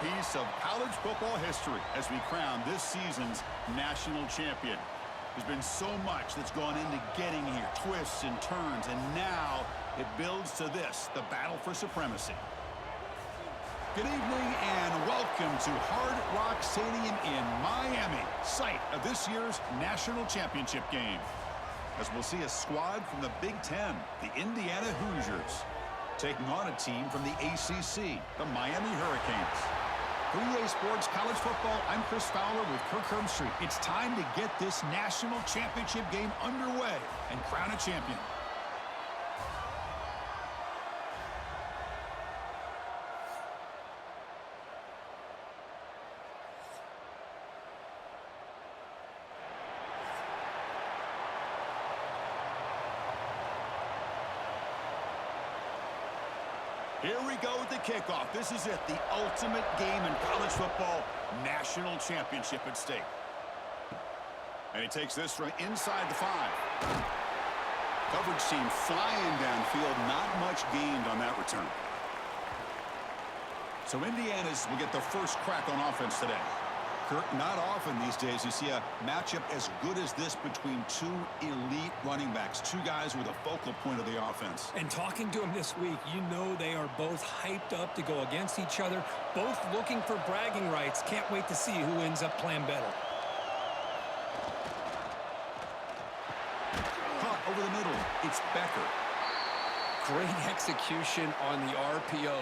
piece of college football history as we crown this season's national champion. There's been so much that's gone into getting here, twists and turns, and now it builds to this, the battle for supremacy. Good evening and welcome to Hard Rock Stadium in Miami, site of this year's national championship game. As we'll see a squad from the Big Ten, the Indiana Hoosiers, taking on a team from the ACC, the Miami Hurricanes. For EA Sports College Football, I'm Chris Fowler with Kirk Herbstreit. It's time to get this national championship game underway and crown a champion. Here we go with the kickoff. This is it, the ultimate game in college football, national championship at stake. And he takes this from inside the 5. Coverage team flying downfield, not much gained on that return. So Indiana's will get the first crack on offense today. Kirk, not often these days you see a matchup as good as this between two elite running backs, two guys with a focal point of the offense. And talking to them this week, you know they are both hyped up to go against each other, both looking for bragging rights. Can't wait to see who ends up playing better. Caught over the middle. It's Becker. Great execution on the RPO.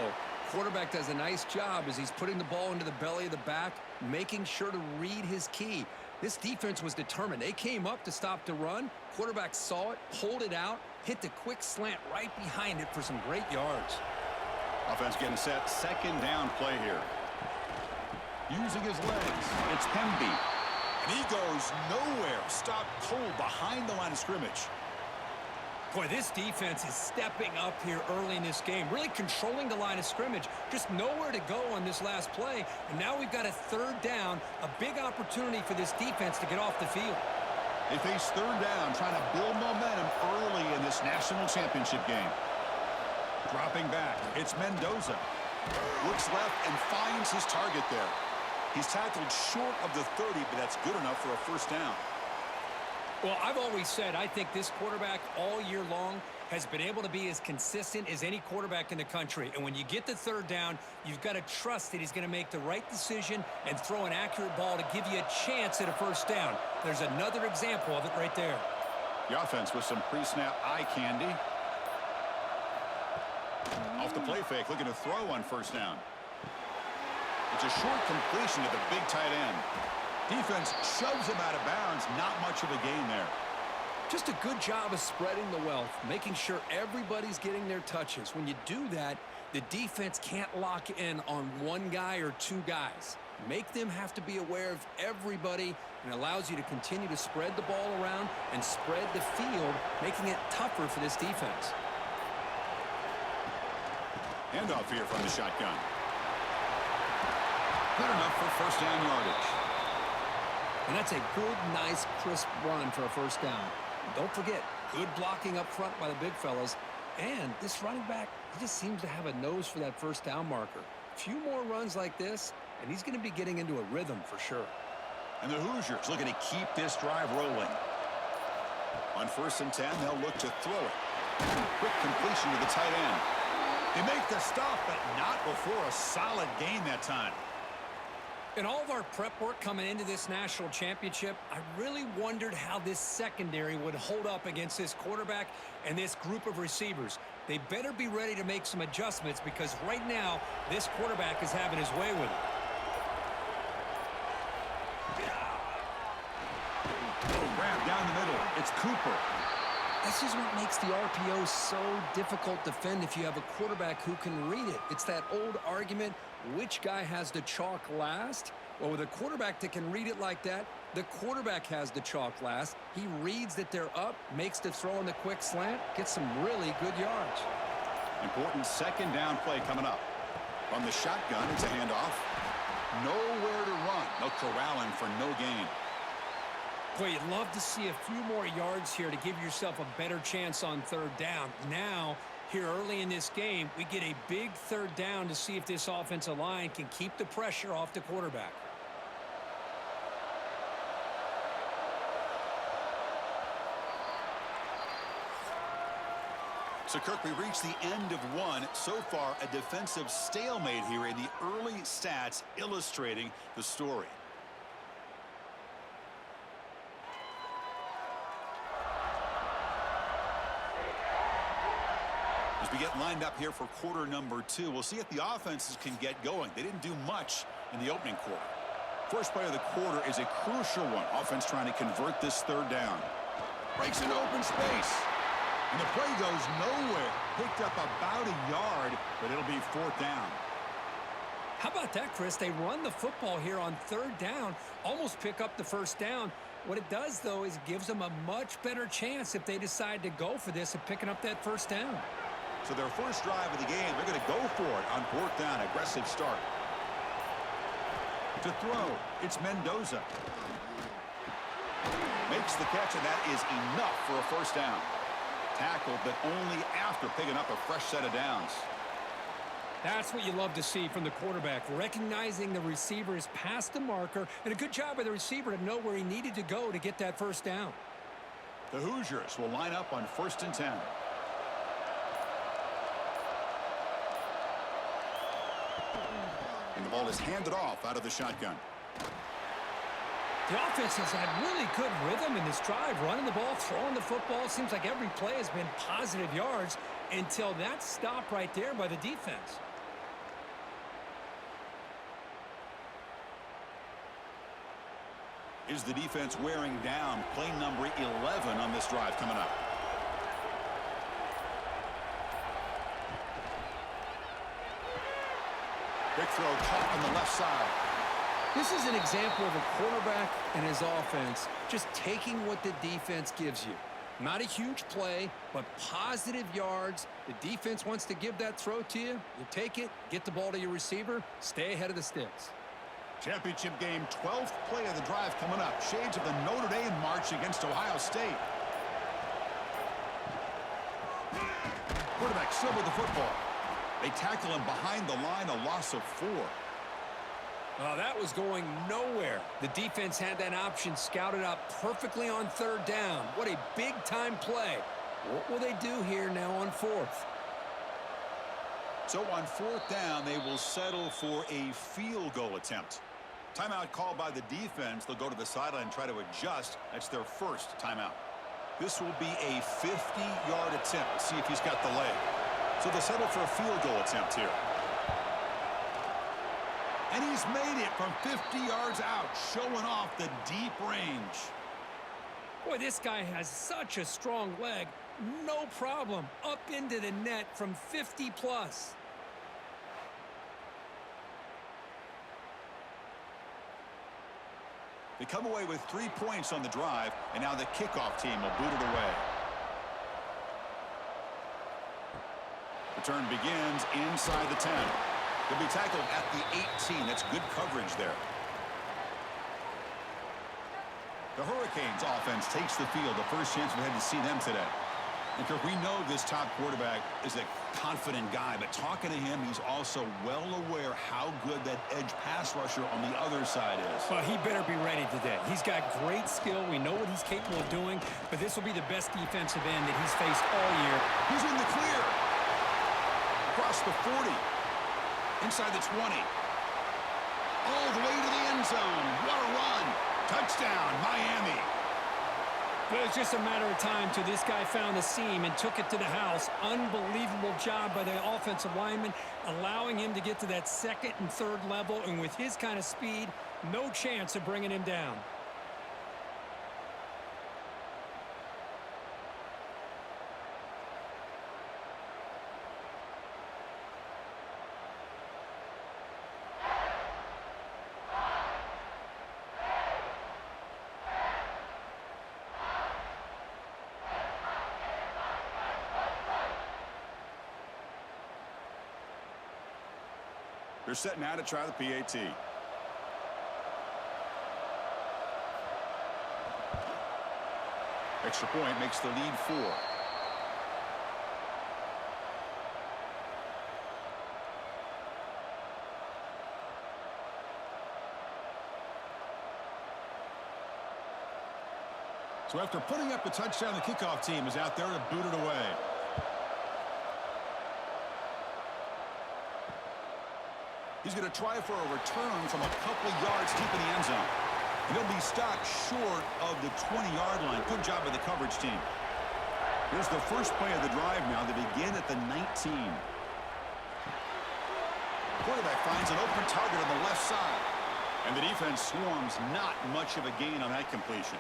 Quarterback does a nice job as he's putting the ball into the belly of the back, making sure to read his key. This defense was determined. They came up to stop the run. Quarterback saw it, pulled it out, hit the quick slant right behind it for some great yards. Offense getting set. Second down play here. Using his legs. It's Hemby. And he goes nowhere. Stopped cold behind the line of scrimmage. Boy, this defense is stepping up here early in this game, really controlling the line of scrimmage. Just nowhere to go on this last play. And now we've got a third down, a big opportunity for this defense to get off the field. They face third down, trying to build momentum early in this national championship game. Dropping back, it's Mendoza. Looks left and finds his target there. He's tackled short of the 30, but that's good enough for a first down. Well, I've always said I think this quarterback all year long has been able to be as consistent as any quarterback in the country. And when you get the third down, you've got to trust that he's going to make the right decision and throw an accurate ball to give you a chance at a first down. There's another example of it right there. The offense with some pre-snap eye candy. Off the play fake, looking to throw on first down. It's a short completion to the big tight end. Defense shoves him out of bounds. Not much of a gain there. Just a good job of spreading the wealth, making sure everybody's getting their touches. When you do that, the defense can't lock in on one guy or two guys. Make them have to be aware of everybody, and allows you to continue to spread the ball around and spread the field, making it tougher for this defense. Handoff here from the shotgun. Good enough for first down yardage. And that's a good, nice, crisp run for a first down. Don't forget, good blocking up front by the big fellas. And this running back, he just seems to have a nose for that first down marker. A few more runs like this, and he's going to be getting into a rhythm for sure. And the Hoosiers looking to keep this drive rolling. On 1st and 10, they'll look to throw it. Quick completion to the tight end. They make the stop, but not before a solid gain that time. In all of our prep work coming into this national championship, I really wondered how this secondary would hold up against this quarterback and this group of receivers. They better be ready to make some adjustments because right now, this quarterback is having his way with it. Grab down the middle. It's Cooper. This is what makes the RPO so difficult to defend if you have a quarterback who can read it. It's that old argument, which guy has the chalk last? Well, with a quarterback that can read it like that, the quarterback has the chalk last. He reads that they're up, makes the throw in the quick slant, gets some really good yards. Important second down play coming up. From the shotgun, it's a handoff. Nowhere to run. No corralling for no gain. Boy, you'd love to see a few more yards here to give yourself a better chance on third down. Now, Here early in this game, we get a big third down to see if this offensive line can keep the pressure off the quarterback. So, Kirk, we reached the end of one. So far, a defensive stalemate here in the early stats illustrating the story. As we get lined up here for quarter number 2, we'll see if the offenses can get going. They didn't do much in the opening quarter. First play of the quarter is a crucial one. Offense trying to convert this third down. Breaks into open space. And the play goes nowhere. Picked up about a yard, but it'll be fourth down. How about that, Chris? They run the football here on third down, almost pick up the first down. What it does, though, is it gives them a much better chance if they decide to go for this and picking up that first down. So their first drive of the game, they're going to go for it on fourth down. Aggressive start. To throw, it's Mendoza. Makes the catch, and that is enough for a first down. Tackled, but only after picking up a fresh set of downs. That's what you love to see from the quarterback, recognizing the receiver is past the marker, and a good job by the receiver to know where he needed to go to get that first down. The Hoosiers will line up on 1st and 10. And the ball is handed off out of the shotgun. The offense has had really good rhythm in this drive, running the ball, throwing the football. It seems like every play has been positive yards until that stop right there by the defense. Is the defense wearing down? Play number 11 on this drive coming up. Big throw caught on the left side. This is an example of a quarterback and his offense just taking what the defense gives you. Not a huge play, but positive yards. The defense wants to give that throw to you. You take it, get the ball to your receiver, stay ahead of the sticks. Championship game, 12th play of the drive coming up. Shades of the Notre Dame march against Ohio State. Quarterback still with the football. They tackle him behind the line, a loss of 4. Oh, that was going nowhere. The defense had that option scouted out perfectly on third down. What a big-time play. What will they do here now on 4th? So on 4th down, they will settle for a field goal attempt. Timeout called by the defense. They'll go to the sideline and try to adjust. That's their first timeout. This will be a 50-yard attempt. See if he's got the leg. So they'll settle for a field goal attempt here. And he's made it from 50 yards out, showing off the deep range. Boy, this guy has such a strong leg. No problem. Up into the net from 50+. They come away with 3 points on the drive, and now the kickoff team will boot it away. Return begins inside the 10. He'll be tackled at the 18. That's good coverage there. The Hurricanes offense takes the field. The first chance we had to see them today. And Kirk, we know this top quarterback is a confident guy, but talking to him, he's also well aware how good that edge pass rusher on the other side is. Well, he better be ready today. He's got great skill. We know what he's capable of doing, but this will be the best defensive end that he's faced all year. He's in the clear. Across the 40. Inside the 20. All the way to the end zone. What a run. Touchdown, Miami. But it's just a matter of time till this guy found the seam and took it to the house. Unbelievable job by the offensive lineman, allowing him to get to that second and third level. And with his kind of speed, no chance of bringing him down. They're set now to try the PAT. Extra point makes the lead 4. So after putting up the touchdown, the kickoff team is out there to boot it away. He's going to try for a return from a couple yards deep in the end zone. And he'll be stopped short of the 20-yard line. Good job by the coverage team. Here's the first play of the drive now. They begin at the 19. Quarterback finds an open target on the left side. And the defense swarms. Not much of a gain on that completion.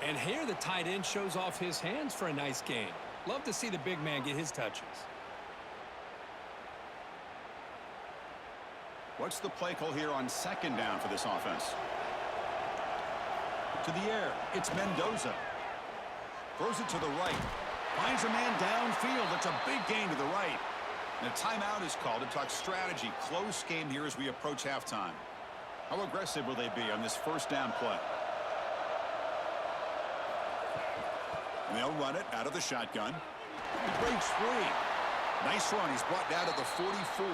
And here the tight end shows off his hands for a nice gain. Love to see the big man get his touches. What's the play call here on second down for this offense? To the air. It's Mendoza. Throws it to the right. Finds a man downfield. It's a big gain to the right. And a timeout is called to talk strategy. Close game here as we approach halftime. How aggressive will they be on this first down play? And they'll run it out of the shotgun. He breaks free. Nice run. He's brought down to the 44.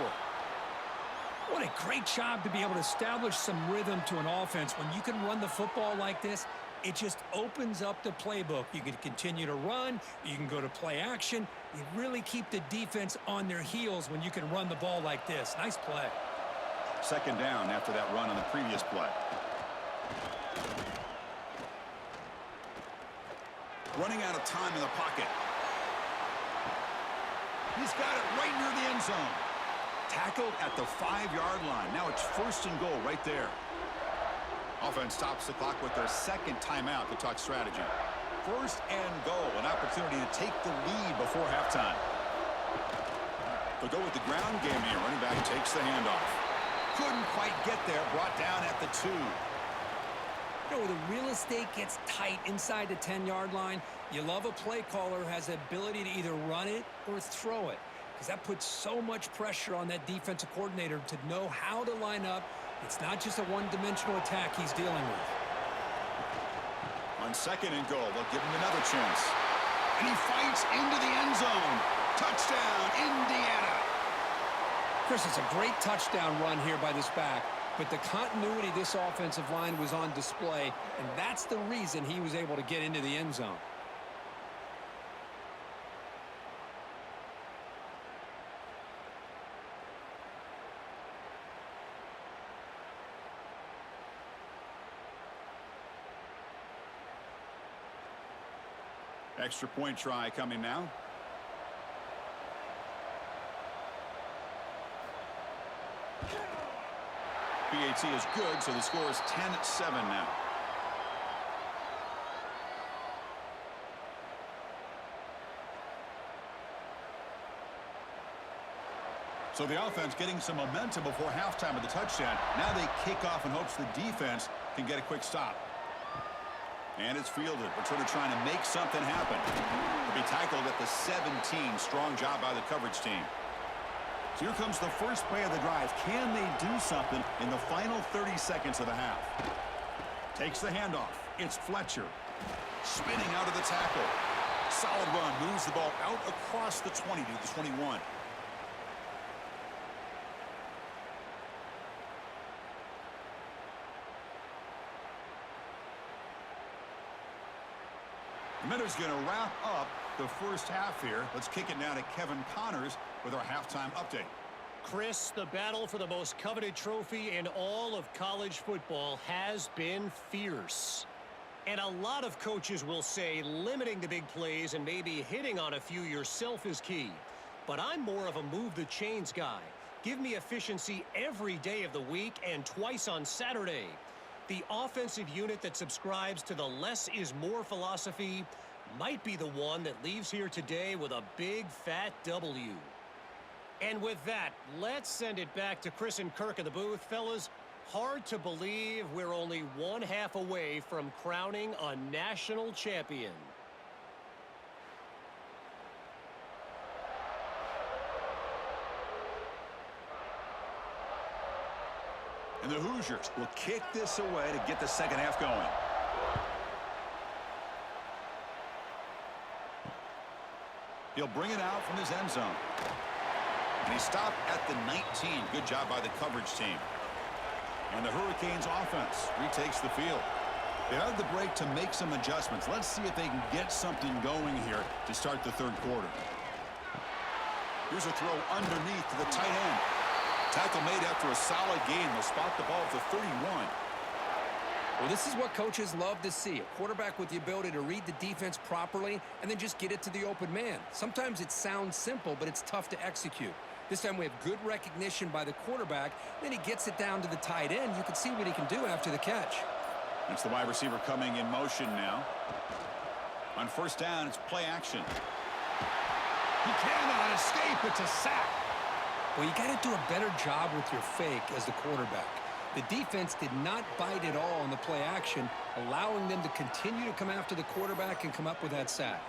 What a great job to be able to establish some rhythm to an offense. When you can run the football like this, it just opens up the playbook. You can continue to run. You can go to play action. You really keep the defense on their heels when you can run the ball like this. Nice play. Second down after that run on the previous play. Running out of time in the pocket. He's got it right near the end zone. Tackled at the 5-yard line. Now it's first and goal right there. Offense stops the clock with their second timeout to talk strategy. First and goal. An opportunity to take the lead before halftime. They'll go with the ground game here. Running back takes the handoff. Couldn't quite get there. Brought down at the 2. You know, the real estate gets tight inside the 10-yard line. You love a play caller who has the ability to either run it or throw it, because that puts so much pressure on that defensive coordinator to know how to line up. It's not just a one-dimensional attack he's dealing with. On second and goal, they'll give him another chance. And he fights into the end zone. Touchdown, Indiana. Chris, it's a great touchdown run here by this back. But the continuity of this offensive line was on display, and that's the reason he was able to get into the end zone. Extra point try coming now. PAT is good, so the score is 10-7 now. So the offense getting some momentum before halftime with the touchdown. Now they kick off in hopes the defense can get a quick stop. And it's fielded. We're sort of trying to make something happen. He'll be tackled at the 17. Strong job by the coverage team. So here comes the first play of the drive. Can they do something in the final 30 seconds of the half? Takes the handoff. It's Fletcher. Spinning out of the tackle. Solid run. Moves the ball out across the 20 to the 21. The Miners going to wrap up the first half here. Let's kick it now to Kevin Connors with our halftime update. Chris, the battle for the most coveted trophy in all of college football has been fierce. And a lot of coaches will say limiting the big plays and maybe hitting on a few yourself is key. But I'm more of a move the chains guy. Give me efficiency every day of the week and twice on Saturday. The offensive unit that subscribes to the less is more philosophy might be the one that leaves here today with a big fat W. And with that, let's send it back to Chris and Kirk in the booth. Fellas, hard to believe we're only one half away from crowning a national champion. And the Hoosiers will kick this away to get the second half going. He'll bring it out from his end zone. And he stopped at the 19. Good job by the coverage team. And the Hurricanes offense retakes the field. They have the break to make some adjustments. Let's see if they can get something going here to start the third quarter. Here's a throw underneath to the tight end. Tackle made after a solid gain. They'll spot the ball at the 31. Well, this is what coaches love to see. A quarterback with the ability to read the defense properly and then just get it to the open man. Sometimes it sounds simple, but it's tough to execute. This time we have good recognition by the quarterback. Then he gets it down to the tight end. You can see what he can do after the catch. It's the wide receiver coming in motion now. On first down, it's play action. He cannot escape. It's a sack. Well, you got to do a better job with your fake as the quarterback. The defense did not bite at all on the play action, allowing them to continue to come after the quarterback and come up with that sack.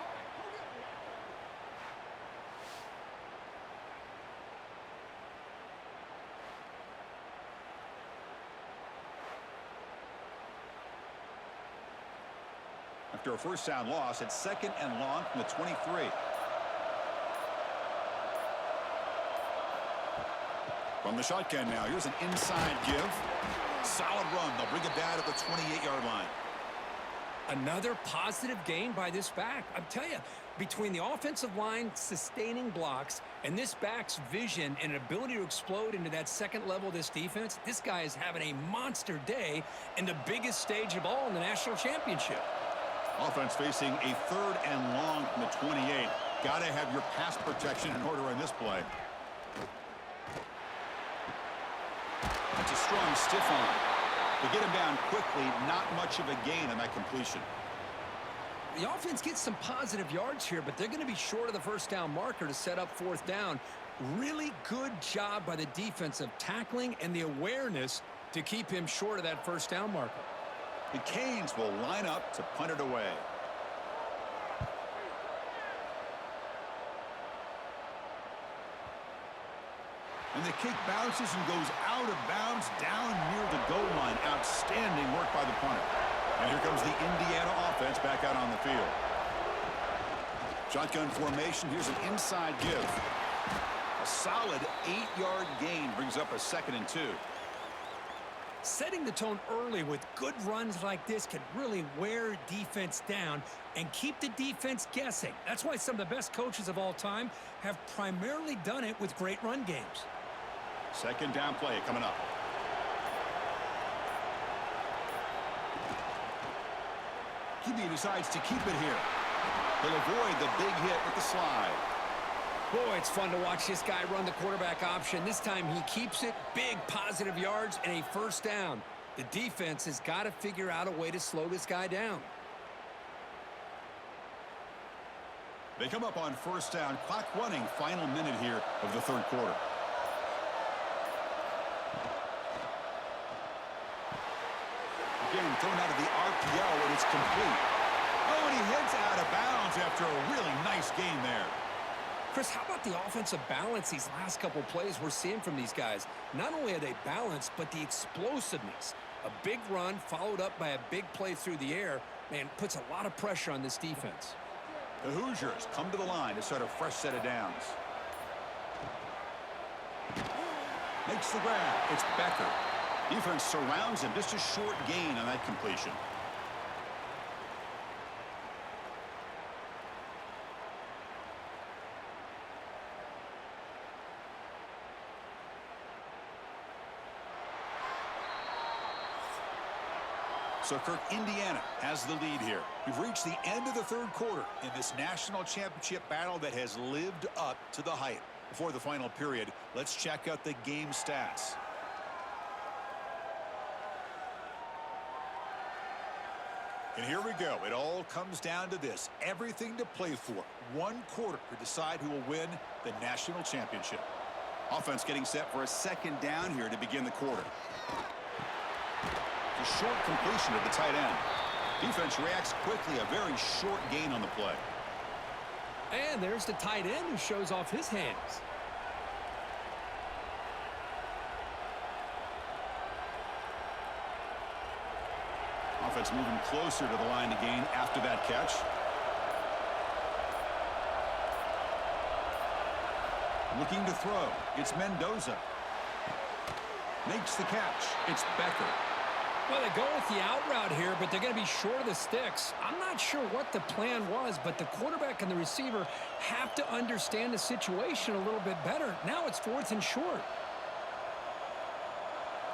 After a first down loss, it's 2nd and long from the 23. From the shotgun now, here's an inside give. Solid run. They'll bring it down at the 28-yard line. Another positive gain by this back. I'm telling you, between the offensive line sustaining blocks and this back's vision and ability to explode into that second level of this defense, this guy is having a monster day in the biggest stage of all in the national championship. Offense facing a 3rd and long from the 28. Got to have your pass protection in order on this play. That's a strong stiff arm. To get him down quickly, not much of a gain on that completion. The offense gets some positive yards here, but they're going to be short of the first down marker to set up 4th down. Really good job by the defense of tackling and the awareness to keep him short of that first down marker. The Canes will line up to punt it away. And the kick bounces and goes out of bounds down near the goal line. Outstanding work by the punter. And here comes the Indiana offense back out on the field. Shotgun formation. Here's an inside give. A solid 8-yard gain brings up a 2nd and 2. Setting the tone early with good runs like this can really wear defense down and keep the defense guessing. That's why some of the best coaches of all time have primarily done it with great run games. 2nd down play coming up. QB decides to keep it here. He'll avoid the big hit with the slide. Boy, it's fun to watch this guy run the quarterback option. This time he keeps it. Big positive yards and a first down. The defense has got to figure out a way to slow this guy down. They come up on first down. Clock running. Final minute here of the third quarter. Again, thrown out of the RPO, and it's complete. Oh, and he heads out of bounds after a really nice gain there. Chris, how about the offensive balance these last couple plays we're seeing from these guys? Not only are they balanced, but the explosiveness. A big run followed up by a big play through the air, man, puts a lot of pressure on this defense. The Hoosiers come to the line to start a fresh set of downs. Makes the grab. It's Becker. Defense surrounds him. Just a short gain on that completion. So, Kirk, Indiana has the lead here. We've reached the end of the third quarter in this national championship battle that has lived up to the hype. Before the final period, let's check out the game stats. And here we go. It all comes down to this. Everything to play for. One quarter to decide who will win the national championship. Offense getting set for a 2nd down here to begin the quarter. A short completion to the tight end. Defense reacts quickly. A very short gain on the play. And there's the tight end who shows off his hands. Offense moving closer to the line to gain after that catch. Looking to throw. It's Mendoza. Makes the catch. It's Becker. Well, they go with the out route here, but they're going to be short of the sticks. I'm not sure what the plan was, but the quarterback and the receiver have to understand the situation a little bit better. Now it's 4th and short.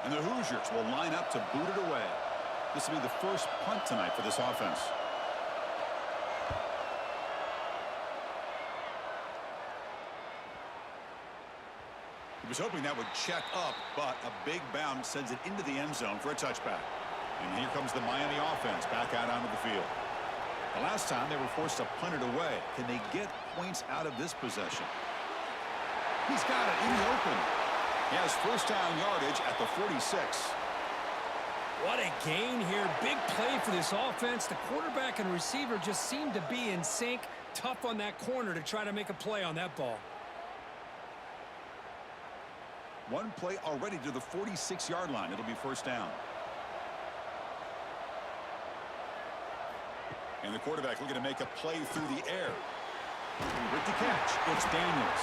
And the Hoosiers will line up to boot it away. This will be the first punt tonight for this offense. He was hoping that would check up, but a big bounce sends it into the end zone for a touchback. And here comes the Miami offense back out onto the field. The last time they were forced to punt it away. Can they get points out of this possession? He's got it in the open. He has first down yardage at the 46. What a gain here. Big play for this offense. The quarterback and receiver just seem to be in sync. Tough on that corner to try to make a play on that ball. One play already to the 46-yard line. It'll be first down. And the quarterback looking to make a play through the air. With the catch, it's Daniels.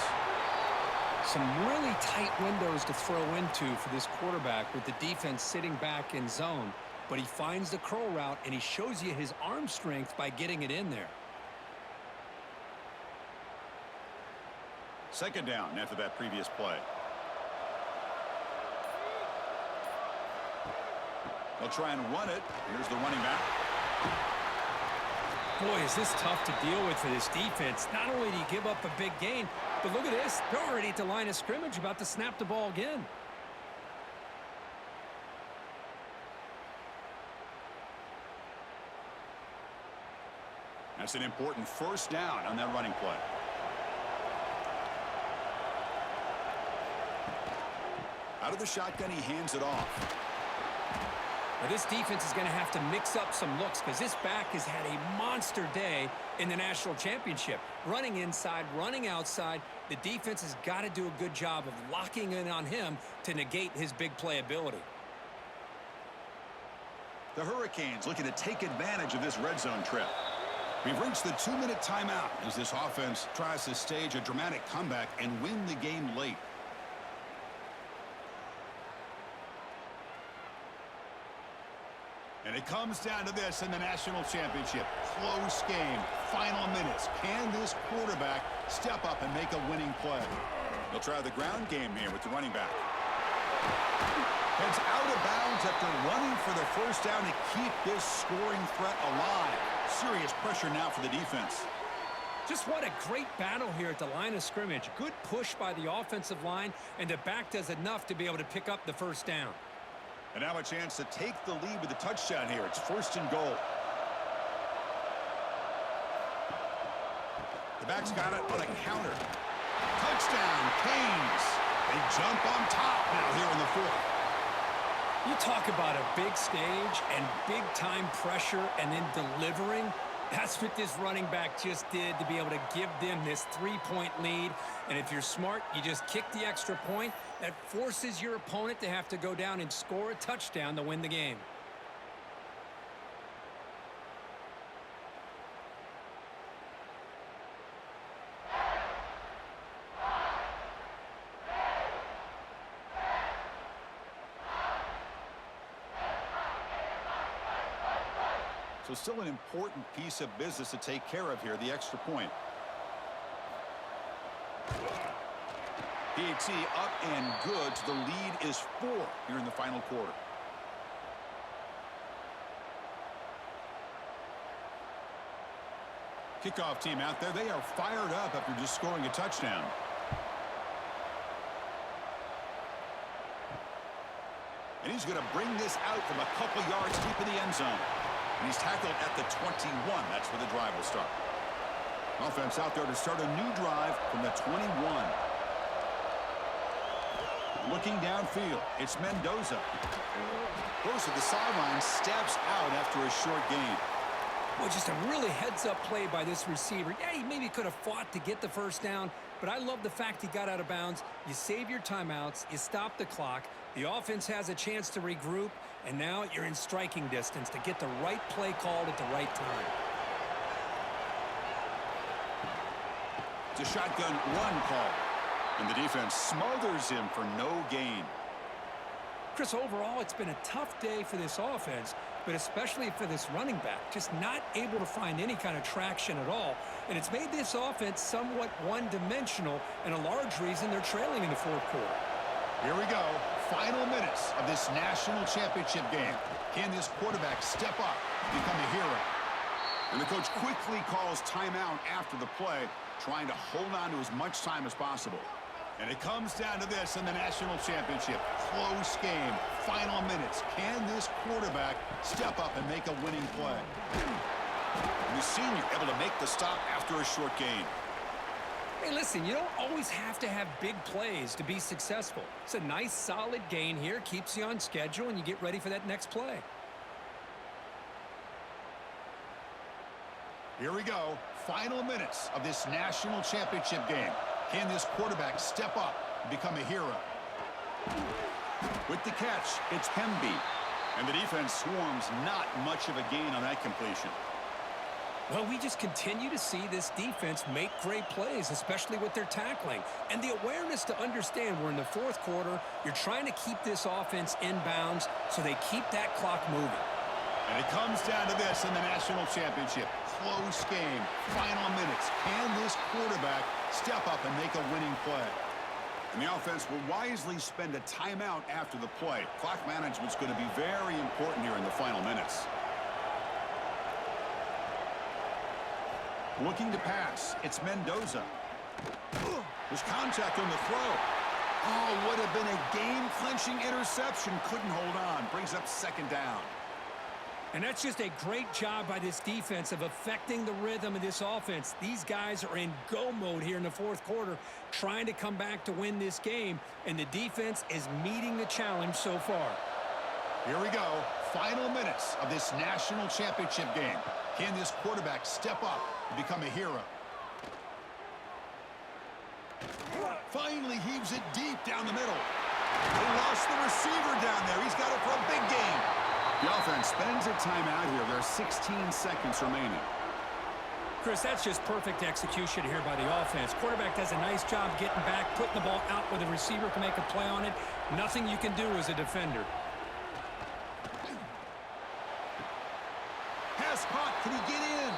Some really tight windows to throw into for this quarterback with the defense sitting back in zone. But he finds the curl route, and he shows you his arm strength by getting it in there. Second down after that previous play. They'll try and run it. Here's the running back. Boy, is this tough to deal with for this defense. Not only do you give up a big gain, but look at this. They're already at the line of scrimmage, about to snap the ball again. That's an important first down on that running play. Out of the shotgun, he hands it off. Now, this defense is going to have to mix up some looks because this back has had a monster day in the national championship. Running inside, running outside. The defense has got to do a good job of locking in on him to negate his big play ability. The Hurricanes looking to take advantage of this red zone trip. We've reached the 2-minute timeout as this offense tries to stage a dramatic comeback and win the game late. And it comes down to this in the national championship. Close game. Final minutes. Can this quarterback step up and make a winning play? They'll try the ground game here with the running back. Heads out of bounds after running for the first down to keep this scoring threat alive. Serious pressure now for the defense. Just what a great battle here at the line of scrimmage. Good push by the offensive line, and the back does enough to be able to pick up the first down. And now a chance to take the lead with a touchdown here. It's 1st and goal. The back's got it on a counter. Touchdown, Canes. They jump on top now here in the 4th. You talk about a big stage and big-time pressure and then delivering. That's what this running back just did to be able to give them this 3-point lead. And if you're smart, you just kick the extra point. That forces your opponent to have to go down and score a touchdown to win the game. So still an important piece of business to take care of here, the extra point. PAT up and good. So the lead is 4 here in the final quarter. Kickoff team out there. They are fired up after just scoring a touchdown. And he's going to bring this out from a couple yards deep in the end zone. And he's tackled at the 21. That's where the drive will start. Offense out there to start a new drive from the 21. Looking downfield, it's Mendoza. Goes to the sideline, steps out after a short gain. Well, just a really heads-up play by this receiver. Yeah, he maybe could have fought to get the first down, but I love the fact he got out of bounds. You save your timeouts, you stop the clock, the offense has a chance to regroup, and now you're in striking distance to get the right play called at the right time. It's a shotgun run call, and the defense smothers him for no gain. Chris, overall, it's been a tough day for this offense, but especially for this running back. Just not able to find any kind of traction at all. And it's made this offense somewhat one-dimensional, and a large reason they're trailing in the fourth quarter. Here we go. Final minutes of this national championship game. Can this quarterback step up and become a hero? And the coach quickly calls timeout after the play, trying to hold on to as much time as possible. And it comes down to this in the national championship. Close game. Final minutes. Can this quarterback step up and make a winning play? And the senior able to make the stop after a short gain. Hey, listen, you don't always have to have big plays to be successful. It's a nice, solid gain here. Keeps you on schedule, and you get ready for that next play. Here we go. Final minutes of this national championship game. Can this quarterback step up and become a hero? With the catch, it's Hemby. And the defense swarms, not much of a gain on that completion. Well, we just continue to see this defense make great plays, especially with their tackling. And the awareness to understand we're in the fourth quarter, you're trying to keep this offense in bounds so they keep that clock moving. And it comes down to this in the national championship. Close game. Final minutes. Can this quarterback step up and make a winning play? And the offense will wisely spend a timeout after the play. Clock management's going to be very important here in the final minutes. Looking to pass. It's Mendoza. There's contact on the throw. Oh, would have been a game-clinching interception. Couldn't hold on. Brings up second down. And that's just a great job by this defense of affecting the rhythm of this offense. These guys are in go mode here in the fourth quarter, trying to come back to win this game, and the defense is meeting the challenge so far. Here we go. Final minutes of this national championship game. Can this quarterback step up and become a hero? Finally heaves it deep down the middle. They lost the receiver down there. He's got it for a big game. The offense spends a timeout here. There are 16 seconds remaining. Chris, that's just perfect execution here by the offense. Quarterback does a nice job getting back, putting the ball out where the receiver can make a play on it. Nothing you can do as a defender. Pass caught. Can he get in?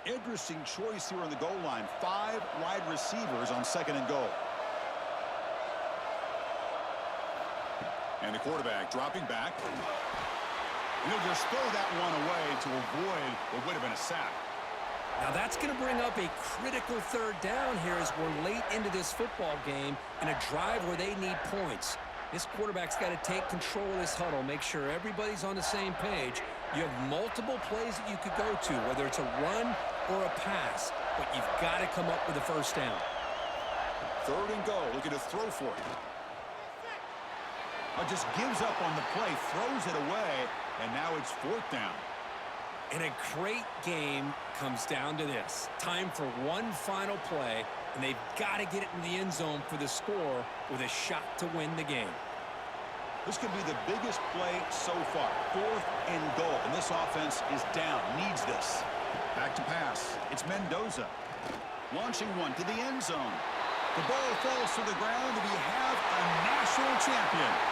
Interesting choice here on the goal line. 5 wide receivers on second and goal. And the quarterback dropping back. And he'll just throw that one away to avoid what would have been a sack. Now that's going to bring up a critical third down here as we're late into this football game in a drive where they need points. This quarterback's got to take control of this huddle, make sure everybody's on the same page. You have multiple plays that you could go to, whether it's a run or a pass, but you've got to come up with a first down. Third and goal, looking to throw for it. Just gives up on the play, throws it away, and now it's fourth down. And a great game comes down to this. Time for one final play, and they've got to get it in the end zone for the score with a shot to win the game. This could be the biggest play so far. Fourth and goal, and this offense is down, needs this. Back to pass. It's Mendoza. Launching one to the end zone. The ball falls to the ground, and we have a national champion.